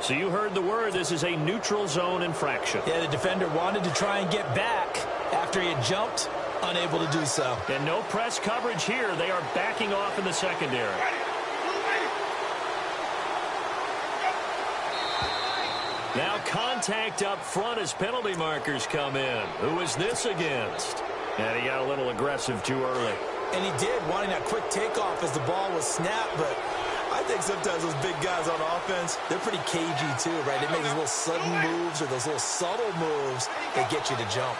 So you heard the word. This is a neutral zone infraction. Yeah, the defender wanted to try and get back after he had jumped, unable to do so. And no press coverage here. They are backing off in the secondary. Now contact up front as penalty markers come in. Who is this against? And he got a little aggressive too early. And he did, wanting that quick takeoff as the ball was snapped, but I think sometimes those big guys on offense, they're pretty cagey too, right? They make those little sudden moves or those little subtle moves that get you to jump.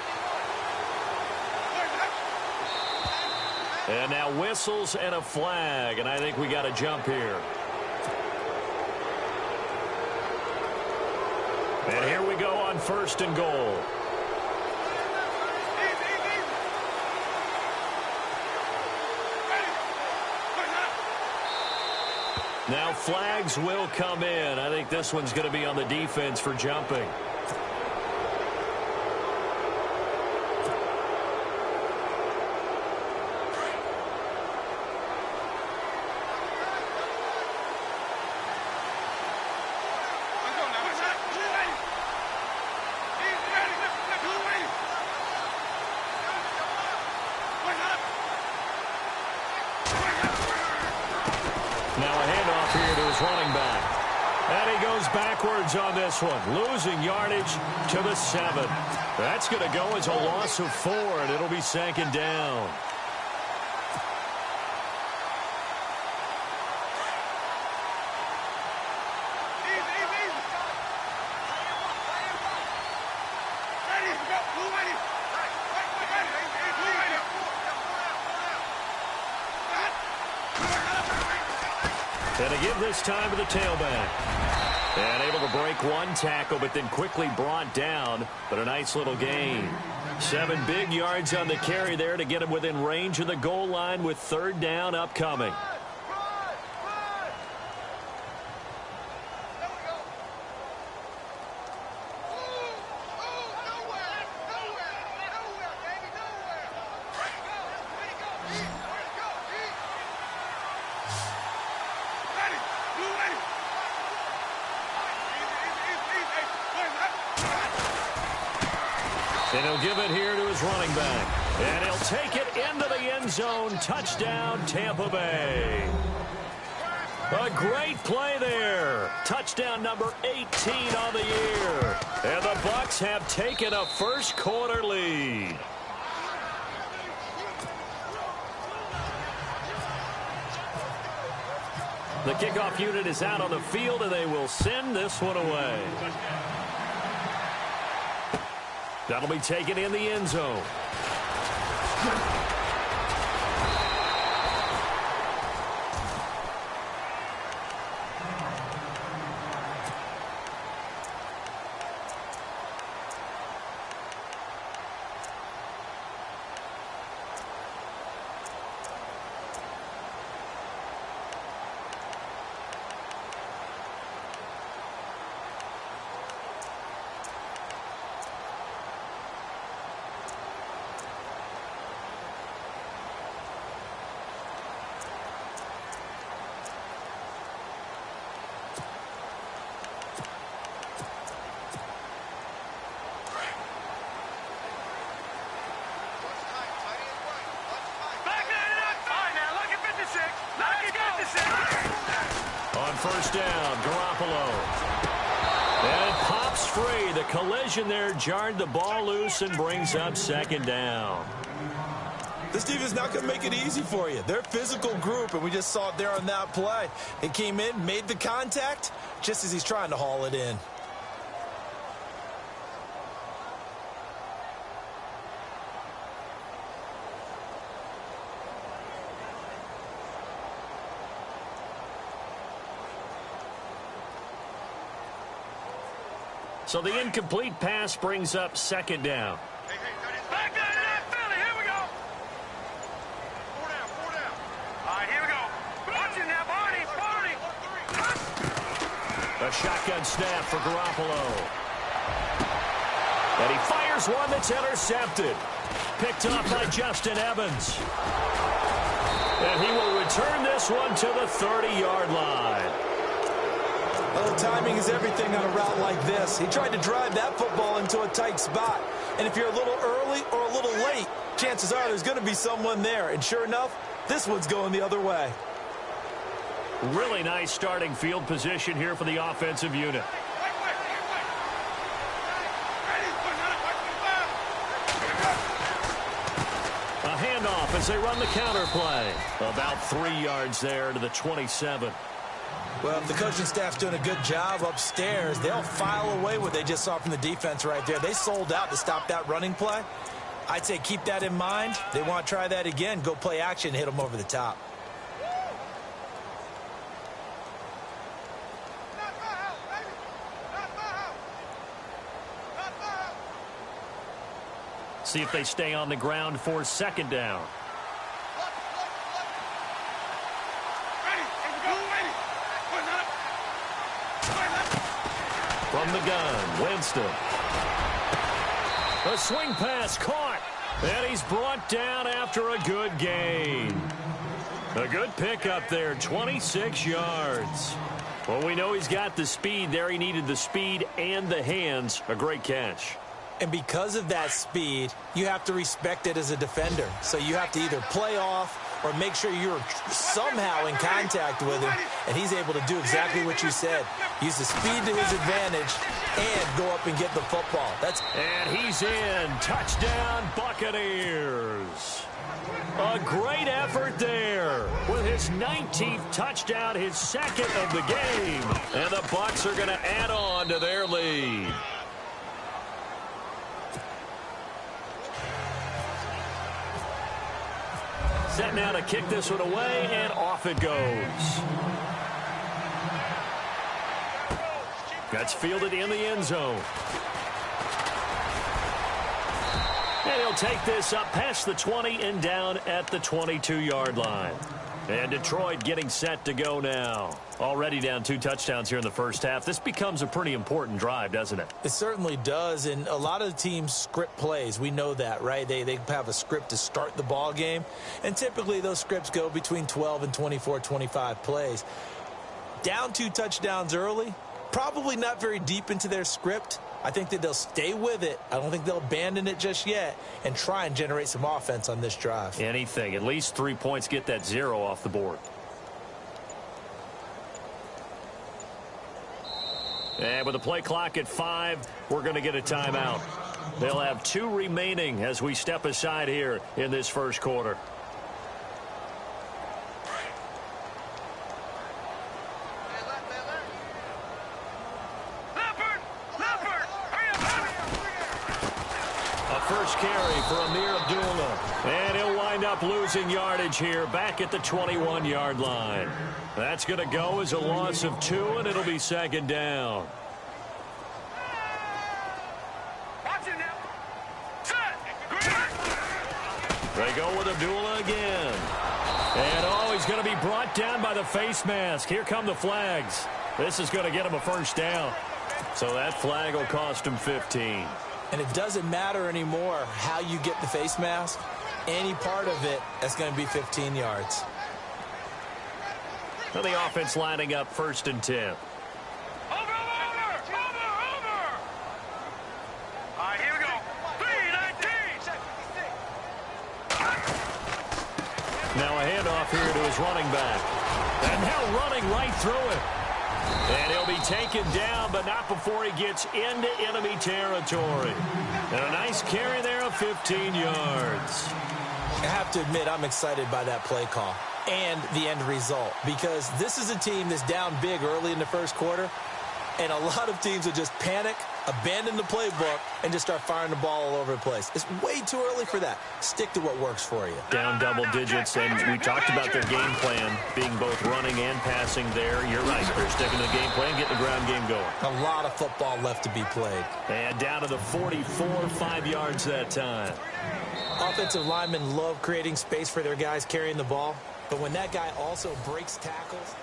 And now whistles and a flag, and I think we got a jump here. And here we go on 1st and goal. Now flags will come in. I think this one's going to be on the defense for jumping. Backwards on this one, losing yardage to the 7. That's going to go as a loss of 4, and it'll be 2nd down. And to give this time to the tailback. And able to break one tackle, but then quickly brought down. But a nice little gain. 7 big yards on the carry there to get him within range of the goal line with 3rd down upcoming. And he'll give it here to his running back. And he'll take it into the end zone. Touchdown, Tampa Bay. A great play there. Touchdown number 18 on the year. And the Bucs have taken a first quarter lead. The kickoff unit is out on the field, and they will send this one away. That'll be taken in the end zone. On 1st down, Garoppolo. And it pops free. The collision there jarred the ball loose and brings up 2nd down. This team is not going to make it easy for you. They're a physical group, and we just saw it there on that play. It came in, made the contact, just as he's trying to haul it in. So the incomplete pass brings up 2nd down. Back down to that Philly. Here we go. 4 down, 4 down. All right, here we go. Watch it now, Barney. A shotgun snap for Garoppolo. And he fires one that's intercepted. Picked up by Justin Evans. And he will return this one to the 30-yard line. Well, timing is everything on a route like this. He tried to drive that football into a tight spot. And if you're a little early or a little late, chances are there's going to be someone there. And sure enough, this one's going the other way. Really nice starting field position here for the offensive unit. A handoff as they run the counter play. About 3 yards there to the 27. Well, if the coaching staff's doing a good job upstairs, they'll file away what they just saw from the defense right there. They sold out to stop that running play. I'd say keep that in mind. They want to try that again. Go play action, hit them over the top. See if they stay on the ground for second down. From the gun, Winston. A swing pass caught. And he's brought down after a good gain. A good pickup there, 26 yards. Well, we know he's got the speed there. He needed the speed and the hands. A great catch. And because of that speed, you have to respect it as a defender. So you have to either play off or make sure you're somehow in contact with him. And he's able to do exactly what you said. Use the speed to his advantage and go up and get the football. And he's in. Touchdown, Buccaneers. A great effort there with his 19th touchdown, his second of the game. And the Bucs are going to add on to their lead. Set now to kick this one away, and off it goes. That's fielded in the end zone. And he'll take this up past the 20 and down at the 22-yard line. And Detroit getting set to go now. Already down 2 touchdowns here in the first half. This becomes a pretty important drive, doesn't it? It certainly does, and a lot of teams script plays. We know that, right? They have a script to start the ball game, and typically those scripts go between 12 and 24, 25 plays. Down 2 touchdowns early, probably not very deep into their script. I think that they'll stay with it. I don't think they'll abandon it just yet and try and generate some offense on this drive. Anything. At least 3 points, get that 0 off the board. And with the play clock at 5, we're going to get a timeout. They'll have 2 remaining as we step aside here in this first quarter. Carry for Amir Abdullah. And he'll wind up losing yardage here back at the 21-yard line. That's going to go as a loss of 2, and it'll be second down. They go with Abdullah again. And, oh, he's going to be brought down by the face mask. Here come the flags. This is going to get him a first down. So that flag will cost him 15. And it doesn't matter anymore how you get the face mask. Any part of it, that's going to be 15 yards. Now the offense lining up 1st and 10. Over! All right, here we go. 3-19. Now a handoff here to his running back. And now running right through it. And he'll be taken down, but not before he gets into enemy territory. And a nice carry there of 15 yards. I have to admit, I'm excited by that play call and the end result, because this is a team that's down big early in the first quarter, and a lot of teams will just panic, abandon the playbook, and just start firing the ball all over the place. It's way too early for that. Stick to what works for you. Down double digits, and we talked about their game plan being both running and passing there. You're right. They're sticking to the game plan, getting the ground game going. A lot of football left to be played. And down to the 44, 5 yards that time. Offensive linemen love creating space for their guys carrying the ball, but when that guy also breaks tackles...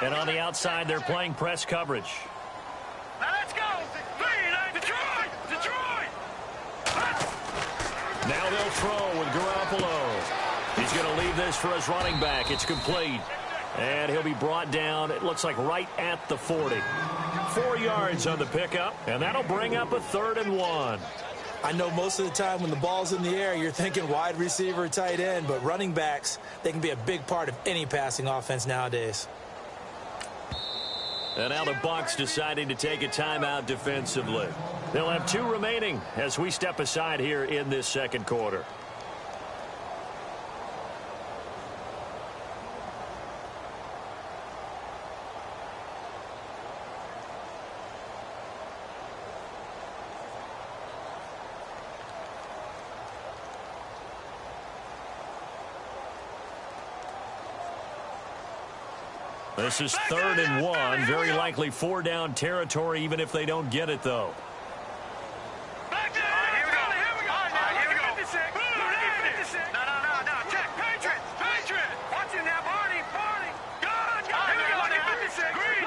And on the outside, they're playing press coverage. Now let's go. Detroit! Detroit! Now they'll throw with Garoppolo. He's going to leave this for his running back. It's complete. And he'll be brought down, it looks like, right at the 40. 4 yards on the pickup, and that'll bring up a 3rd and 1. I know most of the time when the ball's in the air, you're thinking wide receiver, tight end, but running backs, they can be a big part of any passing offense nowadays. And now the Bucs deciding to take a timeout defensively. They'll have 2 remaining as we step aside here in this second quarter. This is 3rd and 1. Very likely 4-down territory, even if they don't get it, though. Back there! Here we go. All right, here we go. 56. No. Check. Patriot. Watch it now, Barney. Good. Here we go. 56. Green.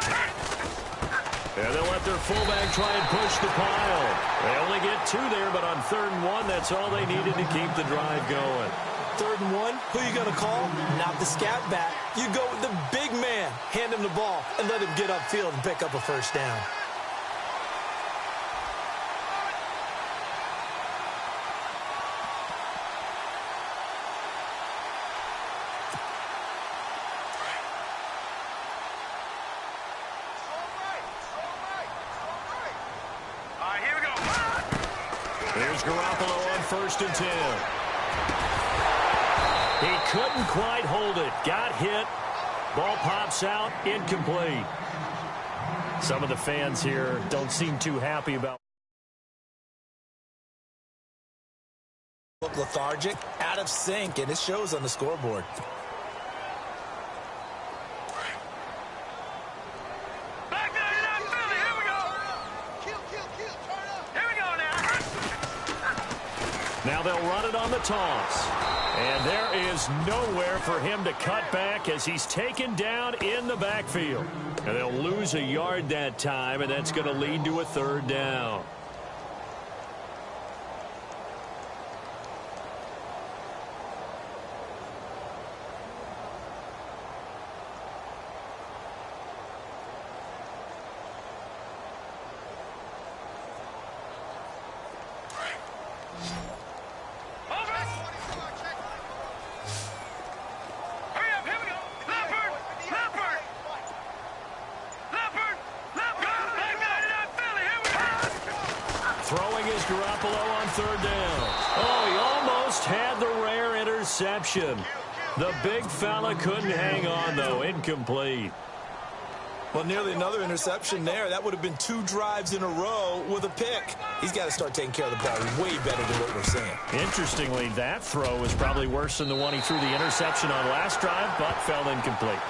And they'll let their fullback try and push the pile. They only get 2 there, but on 3rd and 1, that's all they needed to keep the drive going. 3rd and 1, who you going to call? Not the scat back. You go with the big man. Hand him the ball and let him get upfield and pick up a 1st down. All right, here we go. Here's Garoppolo on 1st and 10. He couldn't quite hold it. Got hit. Ball pops out. Incomplete. Some of the fans here don't seem too happy about. Look lethargic, out of sync, and it shows on the scoreboard. Back there, you're not Philly. Here we go. Kill. Turn up. Here we go now. Now they'll run it on the toss. And there is nowhere for him to cut back as he's taken down in the backfield. And they'll lose a yard that time, and that's going to lead to a 3rd down. Throwing is Garoppolo on 3rd down. Oh, he almost had the rare interception. The big fella couldn't hang on, though. Incomplete. Well, nearly another interception there. That would have been 2 drives in a row with a pick. He's got to start taking care of the ball way better than what we're seeing. Interestingly, that throw was probably worse than the one he threw the interception on last drive, but fell incomplete.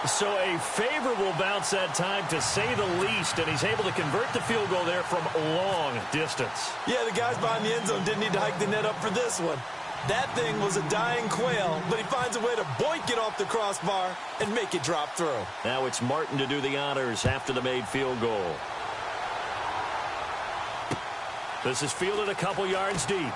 So a favorable bounce that time, to say the least, and he's able to convert the field goal there from long distance. Yeah, the guys behind the end zone didn't need to hike the net up for this one. That thing was a dying quail, but he finds a way to boink it off the crossbar and make it drop through. Now it's Martin to do the honors after the made field goal. This is fielded a couple yards deep.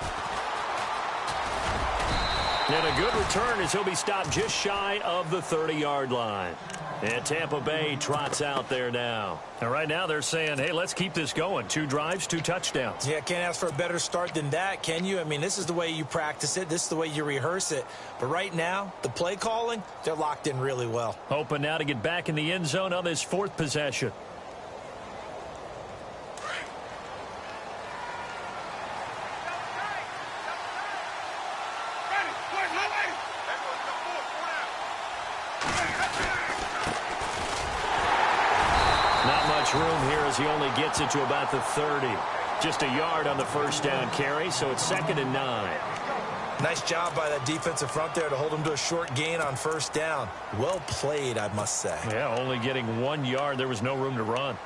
And a good return as he'll be stopped just shy of the 30-yard line. And Tampa Bay trots out there now. And right now they're saying, hey, let's keep this going. 2 drives, 2 touchdowns. Yeah, can't ask for a better start than that, can you? I mean, this is the way you practice it. This is the way you rehearse it. But right now, the play calling, they're locked in really well. Hoping now to get back in the end zone on this 4th possession. Room here as he only gets it to about the 30. Just a yard on the 1st down carry, so it's 2nd and 9. Nice job by that defensive front there to hold him to a short gain on 1st down. Well played, I must say. Yeah, only getting 1 yard. There was no room to run.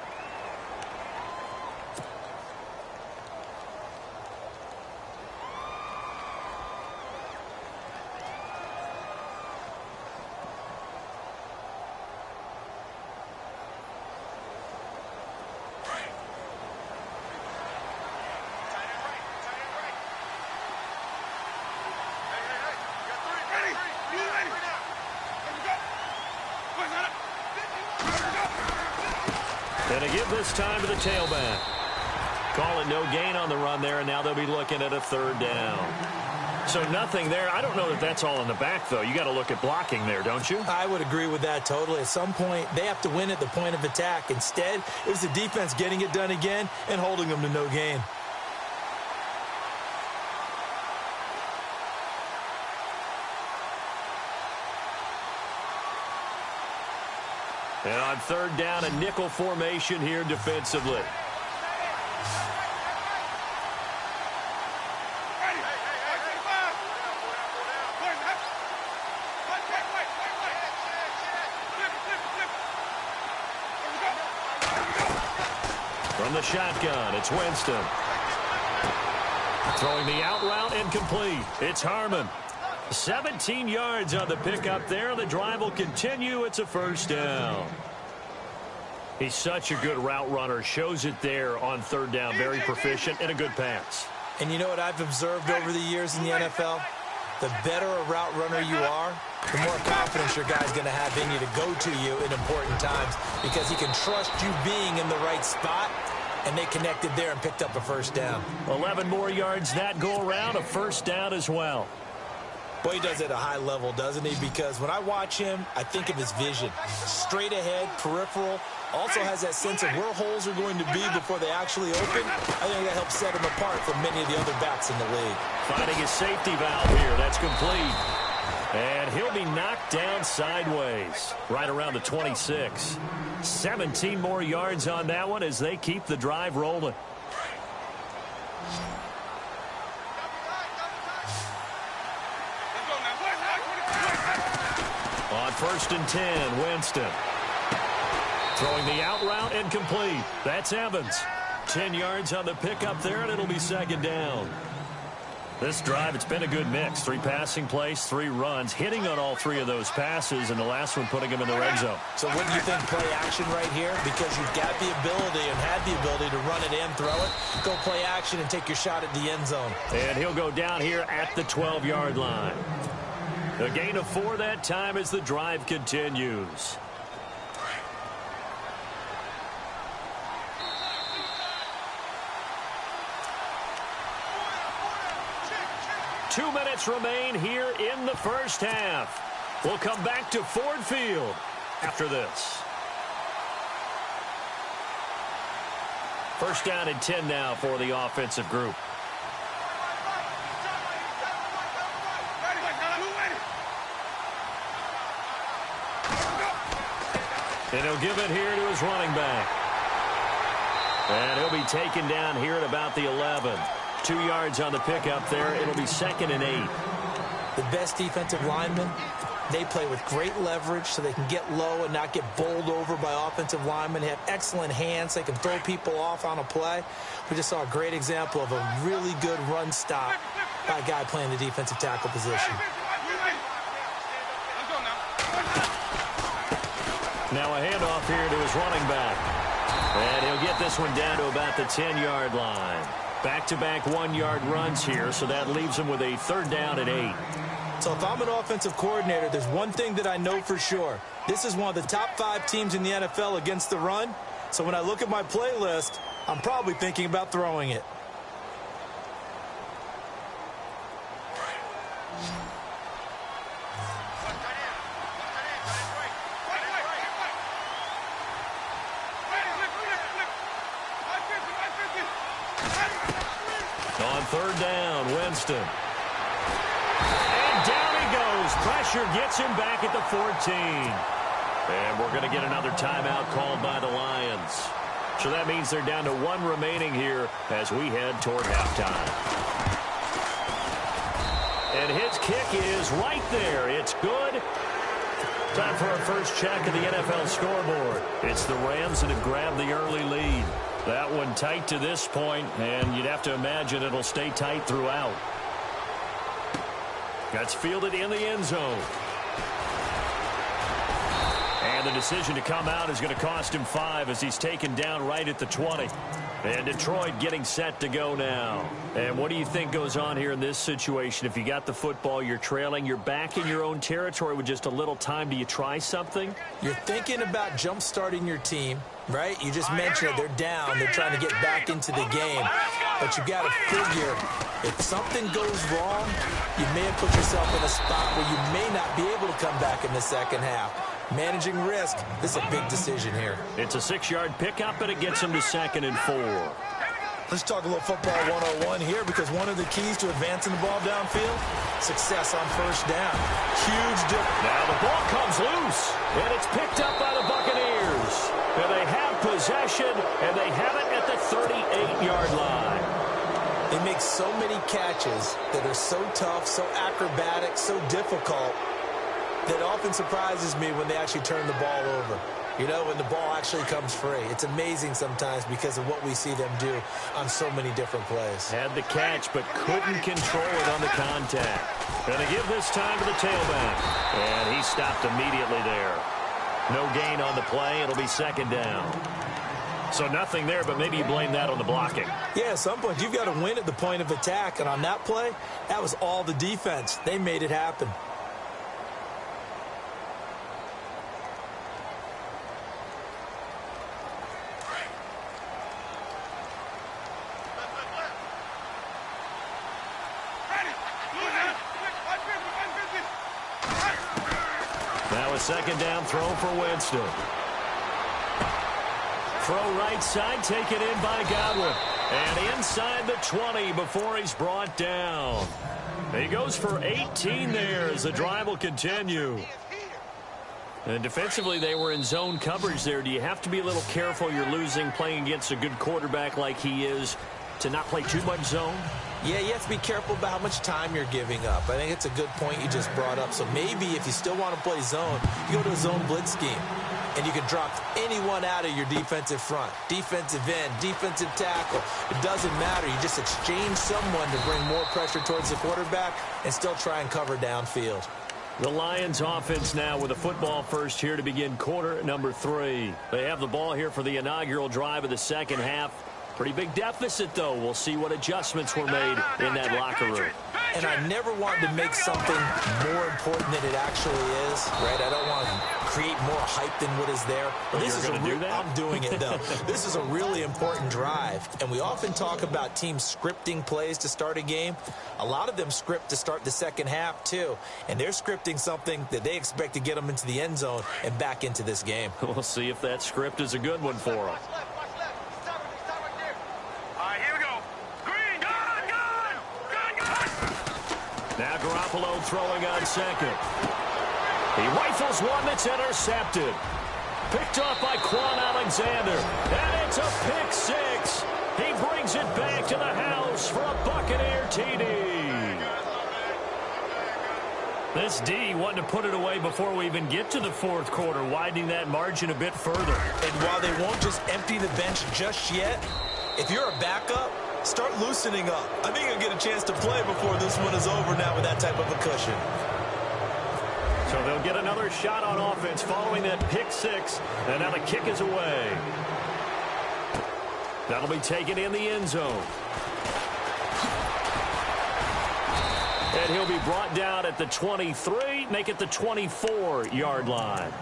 give this time to the tailback. Call it no gain on the run there, and now they'll be looking at a third down. So nothing there. I don't know that that's all in the back, though. You got to look at blocking there, don't you? I would agree with that totally. At some point, they have to win at the point of attack. Instead, it was the defense getting it done again and holding them to no gain. And on third down, a nickel formation here defensively. From the shotgun, it's Winston. Throwing the out route incomplete. It's Harmon. 17 yards on the pickup there. The drive will continue. It's a first down. He's such a good route runner. Shows it there on third down. Very proficient and a good pass. And you know what I've observed over the years in the NFL? The better a route runner you are, the more confidence your guy's going to have in you to go to you in important times because he can trust you being in the right spot, and they connected there and picked up a first down. 11 more yards that go around, a first down as well. Boy, he does it at a high level, doesn't he? Because when I watch him, I think of his vision. Straight ahead, peripheral, also has that sense of where holes are going to be before they actually open. I think that helps set him apart from many of the other backs in the league. Finding his safety valve here. That's complete. And he'll be knocked down sideways, right around the 26. 17 more yards on that one as they keep the drive rolling. On first and 10, Winston. Throwing the out route incomplete. That's Evans. 10 yards on the pickup there, and it'll be second down. This drive, it's been a good mix. 3 passing plays, 3 runs, hitting on all 3 of those passes, and the last one putting him in the red zone. So wouldn't you think play action right here? Because you've got the ability and had the ability to run it and throw it. Go play action and take your shot at the end zone. And he'll go down here at the 12-yard line. A gain of 4 that time as the drive continues. Two minutes remain here in the first half. We'll come back to Ford Field after this. First down and 10 now for the offensive group. And he'll give it here to his running back. And he'll be taken down here at about the 11. 2 yards on the pickup there. It'll be second and 8. The best defensive linemen, they play with great leverage so they can get low and not get bowled over by offensive linemen. They have excellent hands. They can throw people off on a play. We just saw a great example of a really good run stop by a guy playing the defensive tackle position. Now a handoff here to his running back. And he'll get this one down to about the 10-yard line. Back-to-back 1-yard runs here, so that leaves him with a third down at 8. So if I'm an offensive coordinator, there's one thing that I know for sure. This is one of the top 5 teams in the NFL against the run. So when I look at my playlist, I'm probably thinking about throwing it. On third down, Winston. And down he goes. Pressure gets him back at the 14. And we're going to get another timeout called by the Lions. So that means they're down to 1 remaining here as we head toward halftime. And his kick is right there. It's good. Time for our first check of the NFL scoreboard. It's the Rams that have grabbed the early lead. That one tight to this point, and you'd have to imagine it'll stay tight throughout. That's fielded in the end zone. And And the decision to come out is going to cost him 5 as he's taken down right at the 20. And Detroit getting set to go now. And what do you think goes on here in this situation? If you got the football, you're trailing, you're back in your own territory with just a little time. Do you try something? You're thinking about jump-starting your team, right? You just mentioned it. They're down. They're trying to get back into the game. But you got to figure, if something goes wrong, you may have put yourself in a spot where you may not be able to come back in the second half. Managing risk, this is a big decision here. It's a 6-yard pickup, and it gets him to 2nd and 4. Let's talk a little football 101 here, because one of the keys to advancing the ball downfield, success on first down. Huge difference. Now the ball comes loose, and it's picked up by the Buccaneers. And they have possession, and they have it at the 38-yard line. They make so many catches that are so tough, so acrobatic, so difficult, that often surprises me when they actually turn the ball over. You know, when the ball actually comes free. It's amazing sometimes because of what we see them do on so many different plays. Had the catch, but couldn't control it on the contact. Going to give this time to the tailback. And he stopped immediately there. No gain on the play. It'll be 2nd down. So nothing there, but maybe you blame that on the blocking. Yeah, at some point you've got to win at the point of attack. And on that play, that was all the defense. They made it happen. Now a 2nd down throw for Winston. Throw right side, taken in by Godwin. And inside the 20 before he's brought down. He goes for 18 there as the drive will continue. And defensively, they were in zone coverage there. Do you have to be a little careful? You're losing, playing against a good quarterback like he is, to not play too much zone? Yeah, you have to be careful about how much time you're giving up. I think it's a good point you just brought up. So maybe if you still want to play zone, you go to a zone blitz scheme. And you can drop anyone out of your defensive front. Defensive end, defensive tackle. It doesn't matter. You just exchange someone to bring more pressure towards the quarterback and still try and cover downfield. The Lions offense now with a football first here to begin quarter number 3. They have the ball here for the inaugural drive of the second half. Pretty big deficit, though. We'll see what adjustments were made in that locker room. And I never wanted to make something more important than it actually is, right? I don't want to create more hype than what is there. But this is I'm doing it, though. This is a really important drive. And we often talk about teams scripting plays to start a game. A lot of them script to start the second half, too. And they're scripting something that they expect to get them into the end zone and back into this game. We'll see if that script is a good one for them. Now Garoppolo throwing on 2nd. He rifles one that's intercepted. Picked off by Quan Alexander. And it's a pick 6. He brings it back to the house for a Buccaneer TD. This D wanted to put it away before we even get to the 4th quarter, widening that margin a bit further. And while they won't just empty the bench just yet, if you're a backup, start loosening up. I think you'll get a chance to play before this one is over now with that type of a cushion. So they'll get another shot on offense following that pick 6. And now the kick is away. That'll be taken in the end zone. And he'll be brought down at the 23, make it the 24-yard line.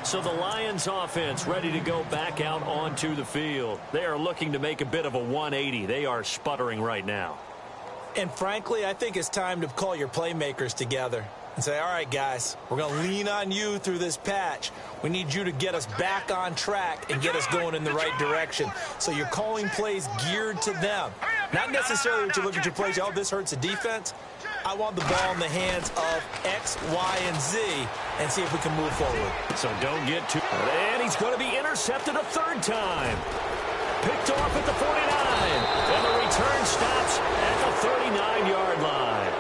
So the Lions offense ready to go back out onto the field. They are looking to make a bit of a 180. They are sputtering right now. And frankly, I think it's time to call your playmakers together and say, all right, guys, we're going to lean on you through this patch. We need you to get us back on track and get us going in the right direction. So you're calling plays geared to them. Not necessarily that you look at your plays, oh, this hurts the defense. I want the ball in the hands of X, Y, and Z and see if we can move forward. So don't get too... And he's going to be intercepted a 3rd time. Picked off at the 49. And the return stops at the 39-yard line.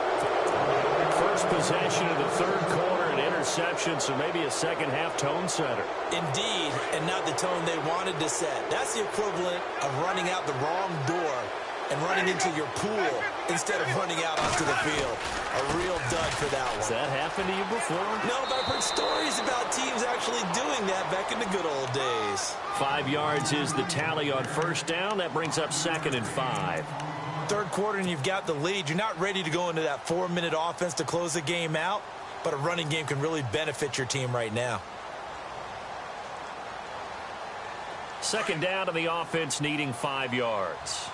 First possession of the 3rd quarter, an interception, so maybe a second-half tone setter. Indeed, and not the tone they wanted to set. That's the equivalent of running out the wrong door and running into your pool instead of running out onto the field. A real dud for that one. Has that happened to you before? No, but I've heard stories about teams actually doing that back in the good old days. 5 yards is the tally on first down. That brings up 2nd and 5. Third quarter and you've got the lead. You're not ready to go into that 4-minute offense to close the game out, but a running game can really benefit your team right now. 2nd down to the offense, needing 5 yards.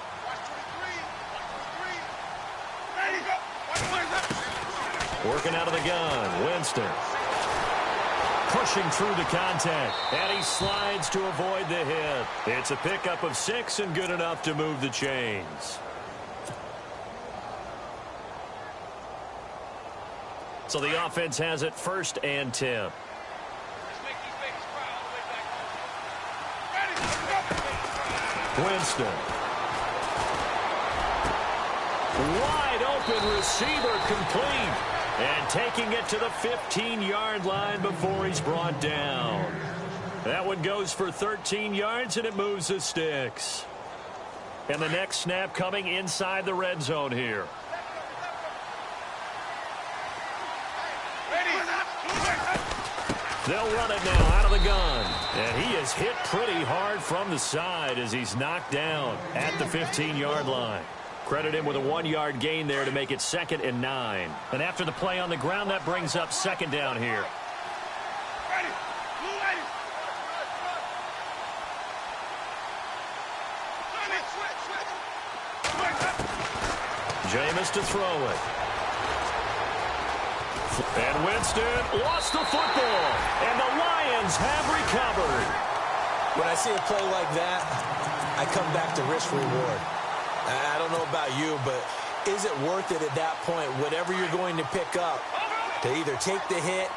Working out of the gun, Winston. Pushing through the contact, and he slides to avoid the hit. It's a pickup of 6 and good enough to move the chains. So the offense has it 1st and 10. Winston. Wide open receiver complete. And taking it to the 15-yard line before he's brought down. That one goes for 13 yards, and it moves the sticks. And the next snap coming inside the red zone here. They'll run it now out of the gun. And he is hit pretty hard from the side as he's knocked down at the 15-yard line. Credit him with a 1-yard gain there to make it 2nd and 9. And after the play on the ground, that brings up 2nd down here. Jameis to throw it. And Winston lost the football. And the Lions have recovered. When I see a play like that, I come back to risk-reward. I don't know about you, but is it worth it at that point, whatever you're going to pick up, to either take the hit,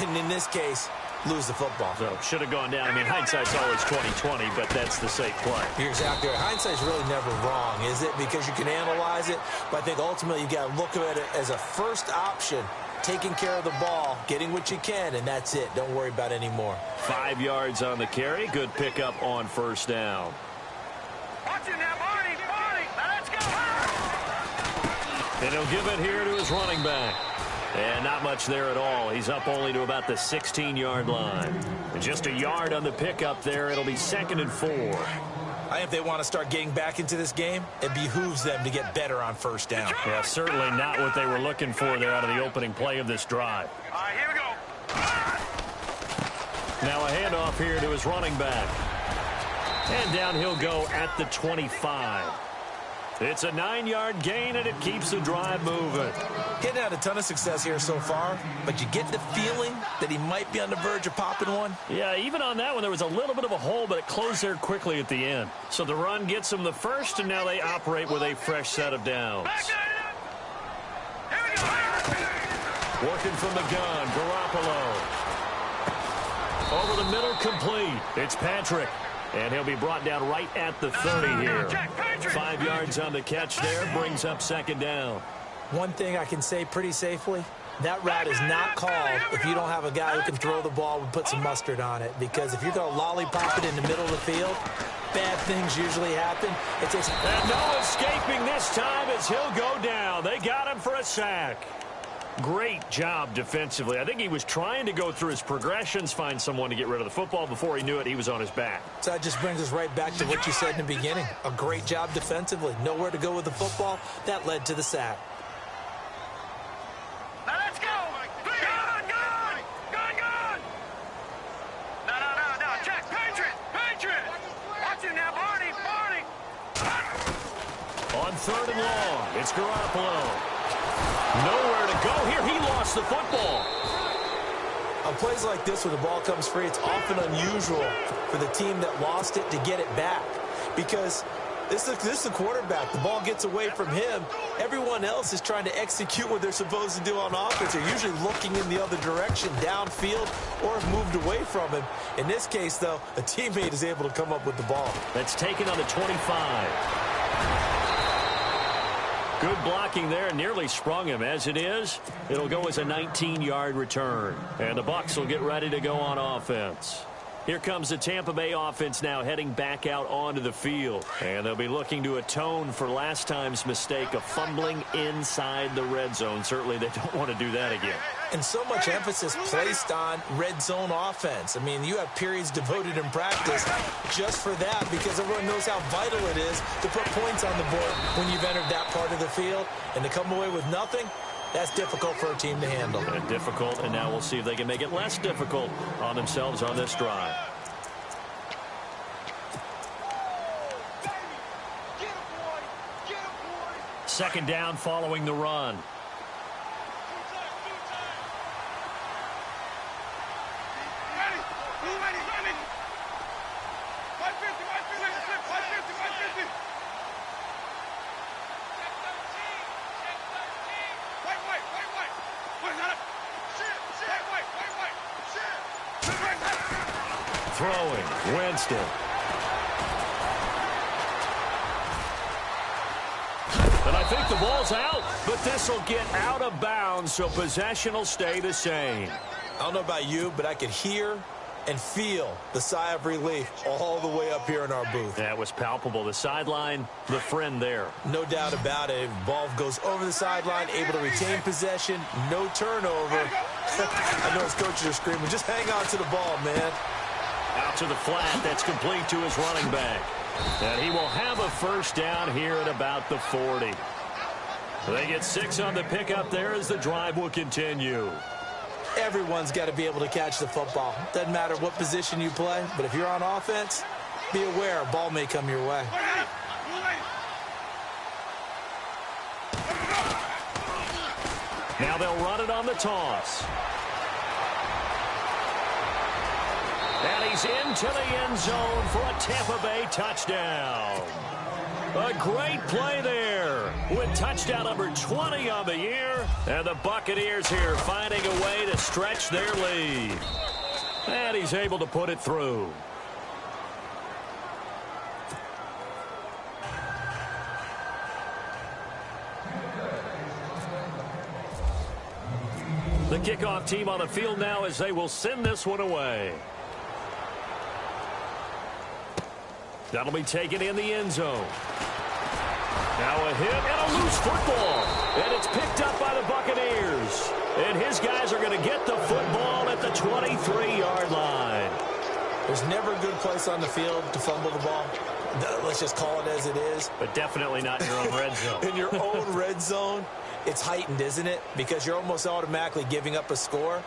and in this case, lose the football? So, should have gone down. I mean, hindsight's always 20/20, but that's the safe play. You're exactly right. Hindsight's really never wrong, is it? Because you can analyze it, but I think ultimately you got to look at it as a first option, taking care of the ball, getting what you can, and that's it. Don't worry about any more. 5 yards on the carry. Good pickup on first down. Watch it now, Barney. Let's go. And he'll give it here to his running back. And not much there at all. He's up only to about the 16-yard line. And just a yard on the pickup there. It'll be 2nd and 4. I think if they want to start getting back into this game, it behooves them to get better on first down. Yeah, certainly not what they were looking for there out of the opening play of this drive. All right, here we go. Now a handoff here to his running back. And down he'll go at the 25. It's a 9-yard gain, and it keeps the drive moving. Getting had a ton of success here so far, but you get the feeling that he might be on the verge of popping one. Yeah, even on that one, there was a little bit of a hole, but it closed there quickly at the end. So the run gets them the first, and now they operate with a fresh set of downs. Working from the gun, Garoppolo. Over the middle, complete. It's Patrick. And he'll be brought down right at the 30 here. 5 yards on the catch there, brings up 2nd down. One thing I can say pretty safely, that route is not called if you don't have a guy who can throw the ball and put some mustard on it. Because if you're going to lollipop it in the middle of the field, bad things usually happen. And no escaping this time as he'll go down. They got him for a sack. Great job defensively. I think he was trying to go through his progressions, find someone to get rid of the football. Before he knew it, he was on his back. So that just brings us right back to what you said in the beginning. A great job defensively. Nowhere to go with the football. That led to the sack. Now let's go. Gun. No. Check. Patriot. Watch it now, Barney. On 3rd and long, it's Garoppolo. Nowhere to go here. He lost the football. On plays like this where the ball comes free, it's often unusual for the team that lost it to get it back. Because this is the quarterback. The ball gets away from him. Everyone else is trying to execute what they're supposed to do on offense. They're usually looking in the other direction, downfield, or have moved away from him. In this case, though, a teammate is able to come up with the ball. That's taken on the 25. Good blocking there, nearly sprung him. As it is, it'll go as a 19-yard return. And the Bucs will get ready to go on offense. Here comes the Tampa Bay offense now heading back out onto the field. And they'll be looking to atone for last time's mistake of fumbling inside the red zone. Certainly they don't want to do that again. And so much emphasis placed on red zone offense. I mean, you have periods devoted in practice just for that because everyone knows how vital it is to put points on the board when you've entered that part of the field. And to come away with nothing, that's difficult for a team to handle. And difficult, and now we'll see if they can make it less difficult on themselves on this drive. Second down following the run. Throwing, Winston. And I think the ball's out, but this will get out of bounds, so possession will stay the same. I don't know about you, but I could hear and feel the sigh of relief all the way up here in our booth. That was palpable. The sideline, the friend there. No doubt about it. Ball goes over the sideline, able to retain possession, no turnover. I know his coaches are screaming, just hang on to the ball, man. Out to the flat. That's complete to his running back. And he will have a first down here at about the 40. They get 6 on the pickup there as the drive will continue. Everyone's got to be able to catch the football. Doesn't matter what position you play, but if you're on offense, be aware a ball may come your way. Now they'll run it on the toss. And he's into the end zone for a Tampa Bay touchdown. A great play there with touchdown number 20 on the year. And the Buccaneers here finding a way to stretch their lead. And he's able to put it through. The kickoff team on the field now as they will send this one away. That'll be taken in the end zone. Now a hit and a loose football. And it's picked up by the Buccaneers. And his guys are going to get the football at the 23-yard line. There's never a good place on the field to fumble the ball. Let's just call it as it is. But definitely not in your own red zone. In your own red zone, it's heightened, isn't it? Because you're almost automatically giving up a score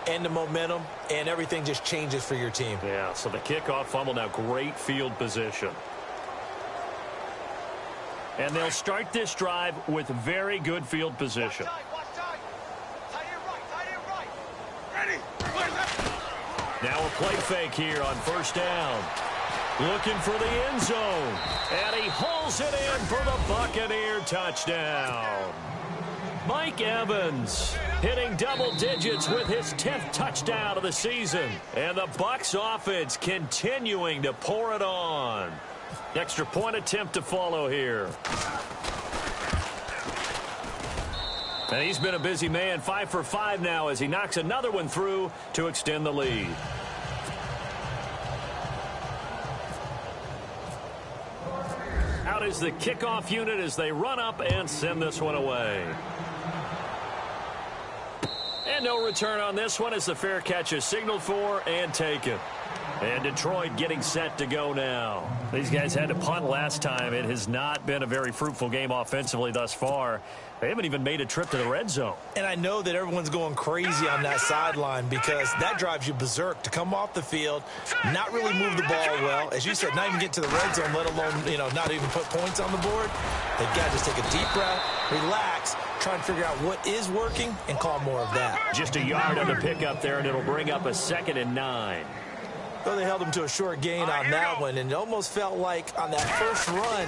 and the momentum, and everything just changes for your team. Yeah, so the kickoff fumble now, great field position. And they'll start this drive with very good field position. Now a play fake here on first down. Looking for the end zone. And he hauls it in for the Buccaneer touchdown. Mike Evans hitting double digits with his 10th touchdown of the season. And the Bucs offense continuing to pour it on. Extra point attempt to follow here. And he's been a busy man, 5 for 5 now as he knocks another one through to extend the lead. Out is the kickoff unit as they run up and send this one away. And no return on this one as the fair catch is signaled for and taken. And Detroit getting set to go now. These guys had to punt last time. It has not been a very fruitful game offensively thus far. They haven't even made a trip to the red zone. And I know that everyone's going crazy on that sideline because that drives you berserk to come off the field, not really move the ball well. As you said, not even get to the red zone, let alone, not even put points on the board. They've got to just take a deep breath, relax, try and figure out what is working and call more of that. Just a yard on the pickup there, and it'll bring up a 2nd and 9. Well, they held him to a short gain on that one, and it almost felt like on that first run,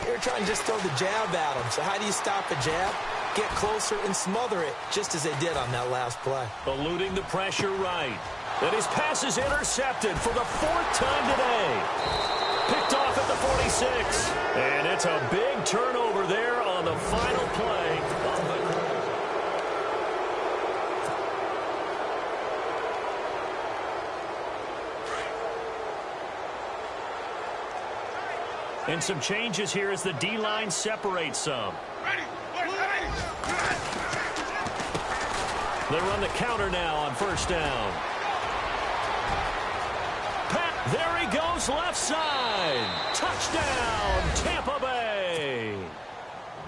they were trying to just throw the jab at him. So how do you stop a jab? Get closer and smother it, just as they did on that last play. Eluding the pressure right. And his pass is intercepted for the 4th time today. Picked off at the 46. And it's a big turnover there on the final play. And some changes here as the D-line separates some. They run the counter now on first down. There he goes, left side. Touchdown, Tampa Bay.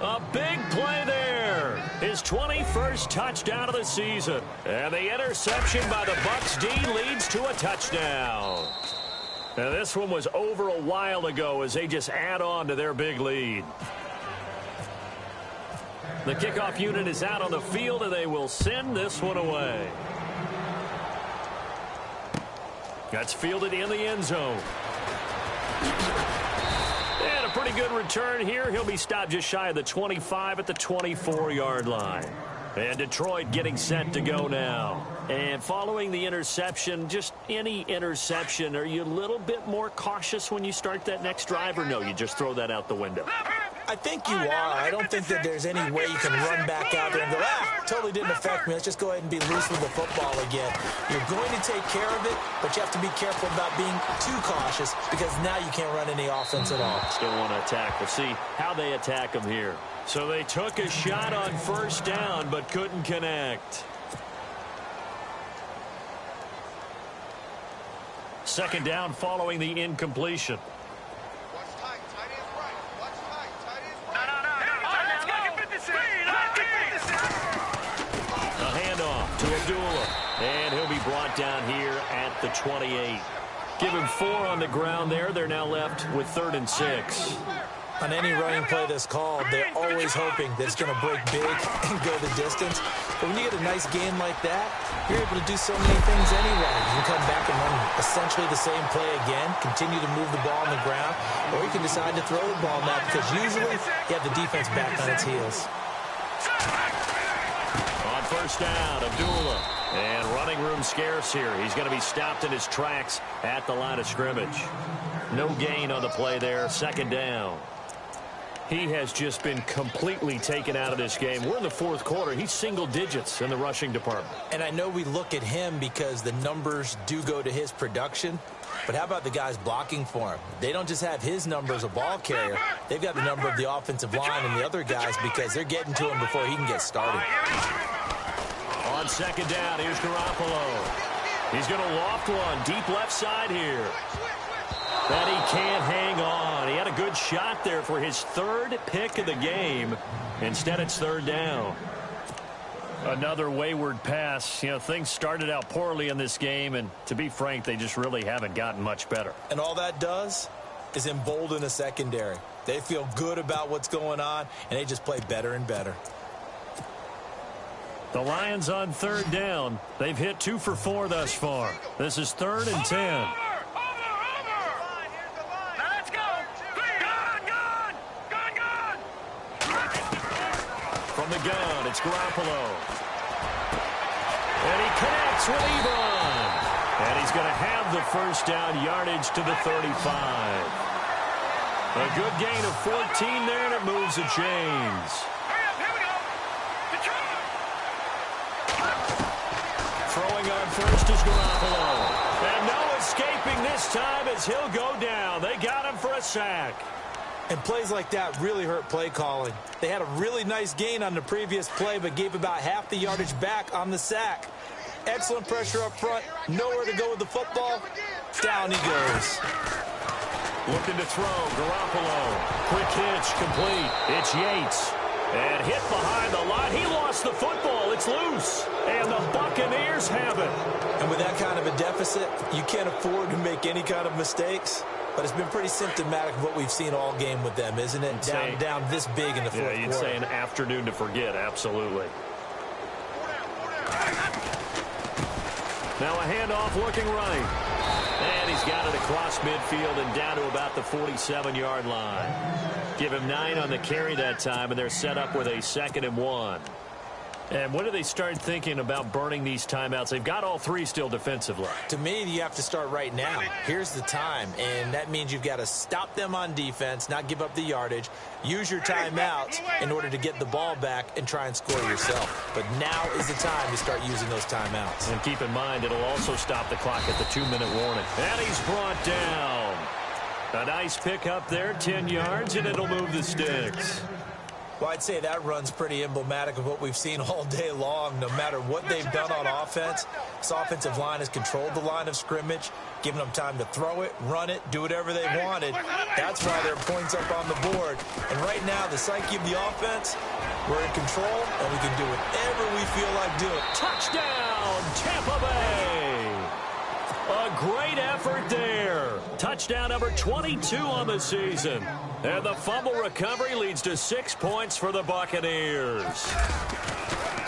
A big play there. His 21st touchdown of the season. And the interception by the Bucs D leads to a touchdown. Now this one was over a while ago as they just add on to their big lead. The kickoff unit is out on the field, and they will send this one away. That's fielded in the end zone. And a pretty good return here. He'll be stopped just shy of the 25 at the 24-yard line. And Detroit getting set to go now. And following the interception, just any interception, are you a little bit more cautious when you start that next drive, or no, you just throw that out the window? I think you are. I don't think that there's any way you can run back out there and go, totally didn't affect me. Let's just go ahead and be loose with the football again. You're going to take care of it, but you have to be careful about being too cautious because now you can't run any offense at all. Still want to attack. We'll see how they attack them here. So they took a shot on first down, but couldn't connect. Second down following the incompletion. And he'll be brought down here at the 28. Give him 4 on the ground there. They're now left with 3rd and 6. On any running play that's called, they're always hoping that it's going to break big and go the distance. But when you get a nice game like that, you're able to do so many things anyway. You can come back and run essentially the same play again, continue to move the ball on the ground, or you can decide to throw the ball now because usually you have the defense back on its heels. On first down, Abdullah. And running room scarce here. He's going to be stopped in his tracks at the line of scrimmage. No gain on the play there. Second down. He has just been completely taken out of this game. We're in the 4th quarter. He's single digits in the rushing department. And I know we look at him because the numbers do go to his production. But how about the guys blocking for him? They don't just have his number as a ball carrier. They've got the number of the offensive line and the other guys because they're getting to him before he can get started. On second down, here's Garoppolo. He's going to loft one deep left side here. But he can't hang on. He had a good shot there for his 3rd pick of the game. Instead, it's 3rd down. Another wayward pass. You know, things started out poorly in this game, and to be frank, they just really haven't gotten much better. And all that does is embolden the secondary. They feel good about what's going on, and they just play better and better. The Lions on 3rd down. They've hit 2 for 4 thus far. This is 3rd and 10. From the gun, it's Garoppolo. And he connects with Ebron. And he's going to have the first down yardage to the 35. A good gain of 14 there, and it moves the chains. Throwing on first is Garoppolo. And no escaping this time as he'll go down. They got him for a sack. And plays like that really hurt play calling. They had a really nice gain on the previous play, but gave about half the yardage back on the sack. Excellent pressure up front. Nowhere to go with the football. Down he goes. Looking to throw. Garoppolo. Quick hitch complete. It's Yates. And hit behind the line. He lost the football. It's loose. And the Buccaneers have it. And with that kind of a deficit, you can't afford to make any kind of mistakes. But it's been pretty symptomatic of what we've seen all game with them, isn't it? Down this big in the 4th quarter. Yeah, you'd say an afternoon to forget. Absolutely. Now a handoff looking right. And he's got it across midfield and down to about the 47-yard line. Give him 9 on the carry that time, and they're set up with a 2nd and 1. And when do they start thinking about burning these timeouts? They've got all 3 still defensively. To me, you have to start right now. Here's the time, and that means you've got to stop them on defense, not give up the yardage, use your timeouts in order to get the ball back and try and score yourself. But now is the time to start using those timeouts. And keep in mind, it'll also stop the clock at the 2-minute warning. And he's brought down. A nice pick up there, 10 yards, and it'll move the sticks. Well, I'd say that run's pretty emblematic of what we've seen all day long. No matter what they've done on offense, this offensive line has controlled the line of scrimmage, given them time to throw it, run it, do whatever they wanted. That's why there are points up on the board. And right now, the psyche of the offense, we're in control, and we can do whatever we feel like doing. Touchdown, Tampa Bay! A great effort there. Touchdown number 22 on the season. And the fumble recovery leads to 6 points for the Buccaneers.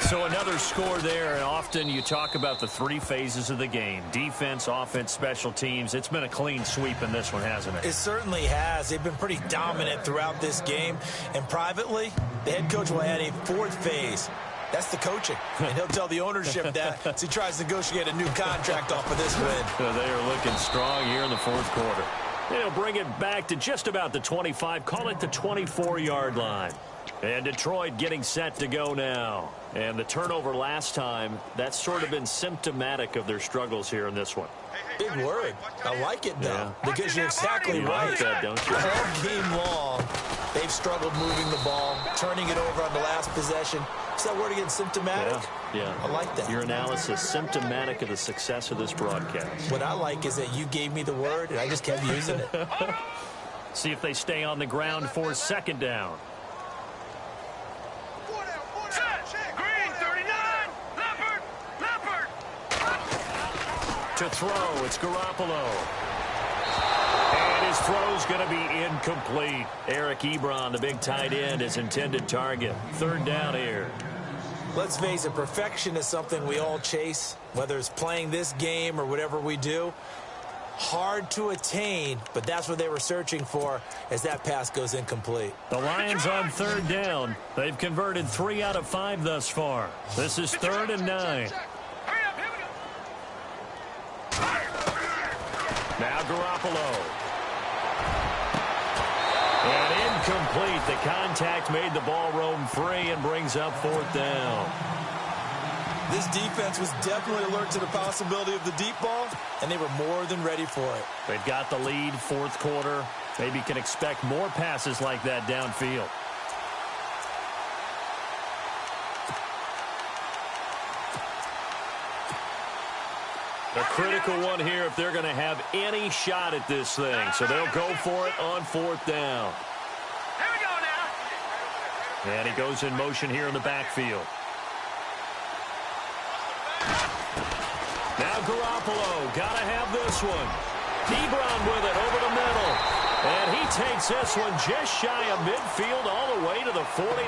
So another score there, and often you talk about the 3 phases of the game. Defense, offense, special teams. It's been a clean sweep in this one, hasn't it? It certainly has. They've been pretty dominant throughout this game. And privately, the head coach will add a 4th phase. That's the coaching. And he'll tell the ownership that as he tries to negotiate a new contract off of this win. They are looking strong here in the 4th quarter. They'll bring it back to just about the 25, call it the 24-yard line. And Detroit getting set to go now. And the turnover last time, that's sort of been symptomatic of their struggles here in this one. Big word. I like it, though, because you're exactly right. Like that, don't you? All game long, they've struggled moving the ball, turning it over on the last possession. Is that word again, symptomatic? Yeah. I like that. Your analysis, symptomatic of the success of this broadcast. What I like is that you gave me the word, and I just kept using it. See if they stay on the ground for 2nd down. Green, 39. Leopard. To throw, it's Garoppolo. And his throw's going to be incomplete. Eric Ebron, the big tight end, his intended target. 3rd down here. Let's face it, perfection is something we all chase, whether it's playing this game or whatever we do. Hard to attain, but that's what they were searching for as that pass goes incomplete. The Lions on 3rd down. They've converted 3 out of 5 thus far. This is 3rd and 9. Now Garoppolo. And incomplete. The contact made the ball roam free and brings up 4th down. This defense was definitely alert to the possibility of the deep ball, and they were more than ready for it. They've got the lead, 4th quarter. Maybe can expect more passes like that downfield. A critical one here if they're going to have any shot at this thing. So they'll go for it on 4th down. Here we go now. And he goes in motion here in the backfield. Now Garoppolo, got to have this one. Ebron with it over the middle. And he takes this one just shy of midfield all the way to the 49.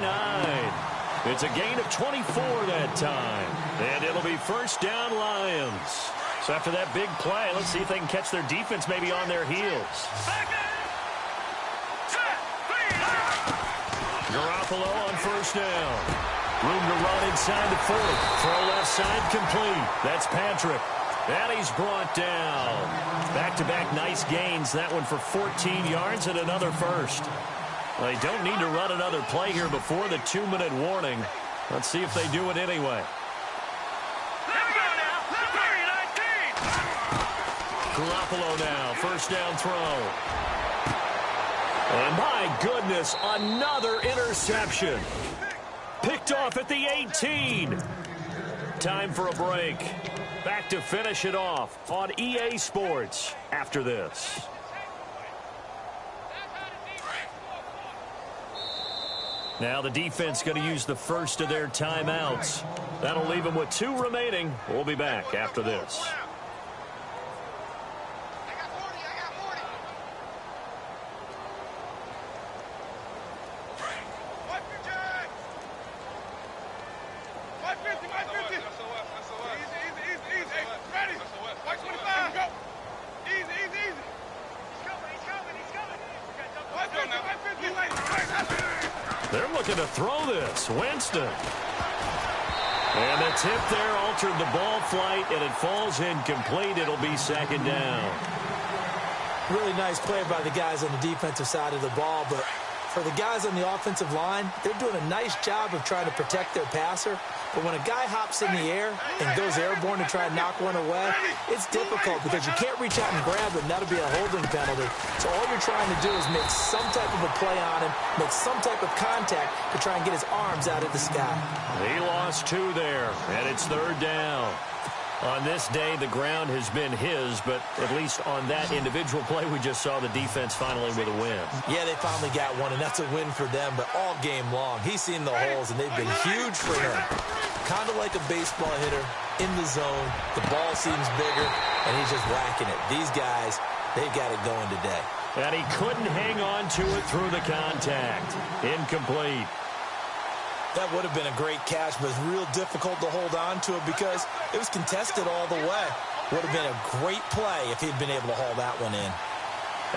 It's a gain of 24 that time. And it'll be 1st down Lions. So after that big play, let's see if they can catch their defense maybe on their heels. Garoppolo on 1st down. Room to run inside the 40. Throw left side complete. That's Patrick. And he's brought down. Back-to-back nice gains. That one for 14 yards and another 1st. They don't need to run another play here before the 2-minute warning. Let's see if they do it anyway. Garoppolo now, 1st down throw. And my goodness, another interception. Picked off at the 18. Time for a break. Back to finish it off on EA Sports after this. Now the defense going to use the first of their timeouts. That'll leave them with 2 remaining. We'll be back after this. They're looking to throw this. Winston. And the tip there altered the ball flight, and it falls incomplete. It'll be 2nd down. Really nice play by the guys on the defensive side of the ball, but For the guys on the offensive line, they're doing a nice job of trying to protect their passer. But when a guy hops in the air and goes airborne to try and knock one away, it's difficult because you can't reach out and grab it, and that'll be a holding penalty. So all you're trying to do is make some type of a play on him, make some type of contact to try and get his arms out of the sky. He lost 2 there, and it's 3rd down. On this day, the ground has been his, but at least on that individual play, we just saw the defense finally with a win. Yeah, they finally got one, and that's a win for them, but all game long, he's seen the holes, and they've been huge for him. Kind of like a baseball hitter in the zone. The ball seems bigger, and he's just whacking it. These guys, they've got it going today. And he couldn't hang on to it through the contact. Incomplete. That would have been a great catch, but it's real difficult to hold on to it because it was contested all the way. Would have been a great play if he'd been able to haul that one in.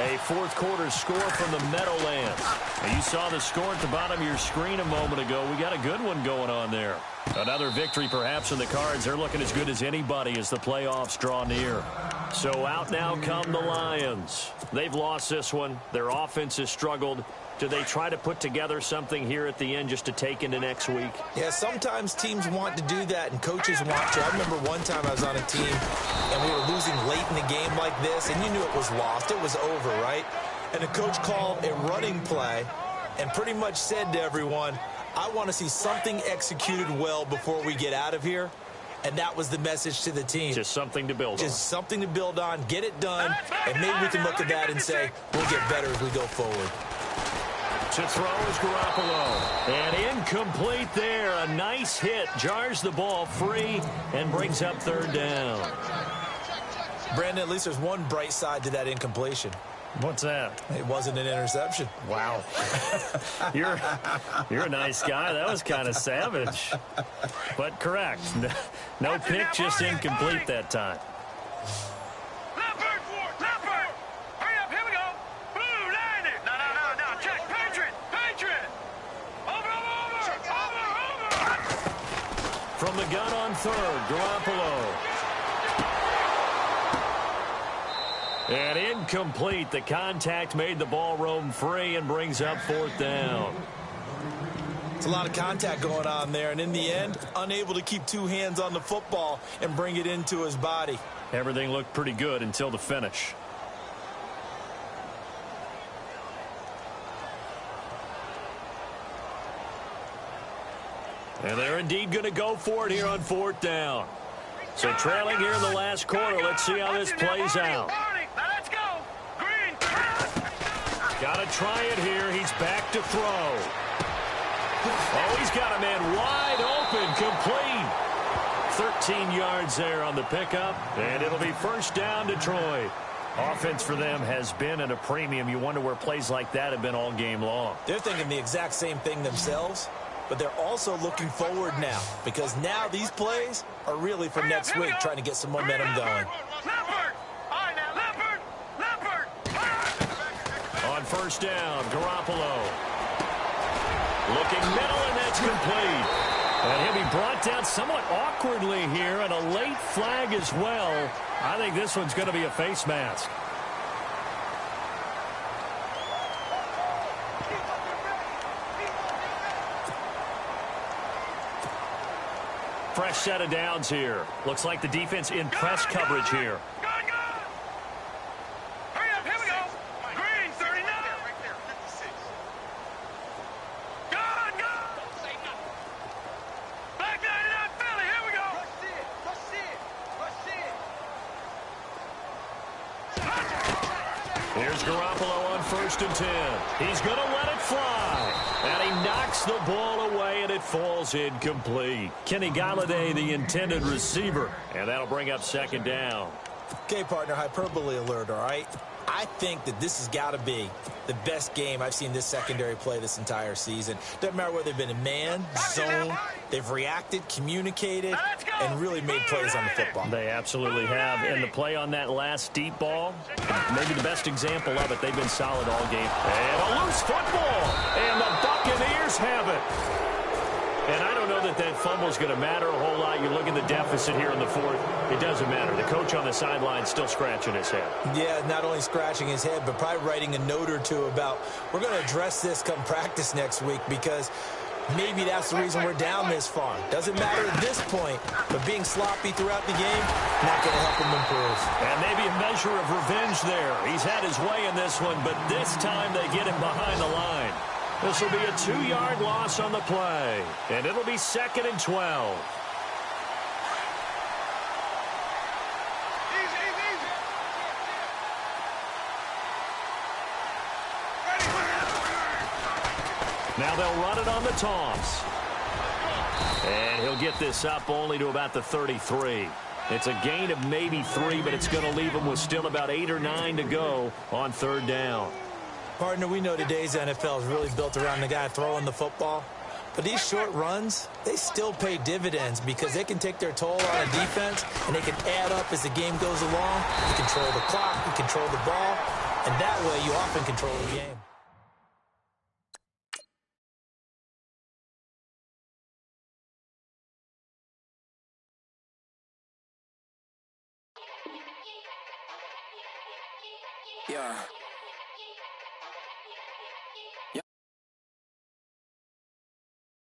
A fourth-quarter score from the Meadowlands. Now, you saw the score at the bottom of your screen a moment ago. We got a good one going on there. Another victory perhaps in the cards. They're looking as good as anybody as the playoffs draw near. So out now come the Lions. They've lost this one. Their offense has struggled. Do they try to put together something here at the end just to take into next week? Yeah, sometimes teams want to do that and coaches want to. I remember one time I was on a team and we were losing late in the game like this, and you knew it was lost. It was over, right? And the coach called a running play and pretty much said to everyone, I want to see something executed well before we get out of here. And that was the message to the team. Just something to build on. Just something to build on, get it done, and maybe we can look at that and say, we'll get better as we go forward. To throw is Garoppolo. And incomplete there. A nice hit. Jars the ball free and brings up 3rd down. Brandon, at least there's one bright side to that incompletion. What's that? It wasn't an interception. Wow. You're a nice guy. That was kind of savage. But correct. No pick, just incomplete that time. From the gun on 3rd, Garoppolo. And incomplete. The contact made the ball roam free and brings up 4th down. It's a lot of contact going on there, and in the end, unable to keep 2 hands on the football and bring it into his body. Everything looked pretty good until the finish. And they're indeed going to go for it here on 4th down. So trailing here in the last quarter. Let's see how this plays out. Got to try it here. He's back to throw. Oh, he's got a man wide open, complete. 13 yards there on the pickup, and it'll be 1st down, Detroit. Offense for them has been at a premium. You wonder where plays like that have been all game long. They're thinking the exact same thing themselves, but they're also looking forward now because now these plays are really for next week, trying to get some momentum going. On 1st down, Garoppolo. Looking middle, and that's complete. And he'll be brought down somewhat awkwardly here, and a late flag as well. I think this one's going to be a face mask. Fresh set of downs here. Looks like the defense in press coverage here. Here's Garoppolo on 1st and 10. He's going to let it fly. And he knocks the ball away, and it falls incomplete. Kenny Galladay, the intended receiver. And that'll bring up 2nd down. Okay, partner, hyperbole alert, all right? I think that this has got to be the best game I've seen this secondary play this entire season. Doesn't matter whether they've been in man, zone, they've reacted, communicated, and really made plays on the football. They absolutely have. And the play on that last deep ball, maybe the best example of it, they've been solid all game. And a loose football, and the Buccaneers have it. And I don't know that that fumble is going to matter a whole lot. You look at the deficit here in the fourth. It doesn't matter. The coach on the sideline still scratching his head. Yeah, not only scratching his head, but probably writing a note or two about, we're going to address this come practice next week, because maybe that's the reason we're down this far. Doesn't matter at this point, but being sloppy throughout the game, not going to help him improve. And maybe a measure of revenge there. He's had his way in this one, but this time they get him behind the line. This will be a 2-yard loss on the play, and it'll be 2nd and 12. Now they'll run it on the toss. And he'll get this up only to about the 33. It's a gain of maybe 3, but it's going to leave him with still about 8 or 9 to go on 3rd down. Partner, we know today's NFL is really built around the guy throwing the football. But these short runs, they still pay dividends, because they can take their toll on a defense, and they can add up as the game goes along. You control the clock, you control the ball, and that way you often control the game. Yeah.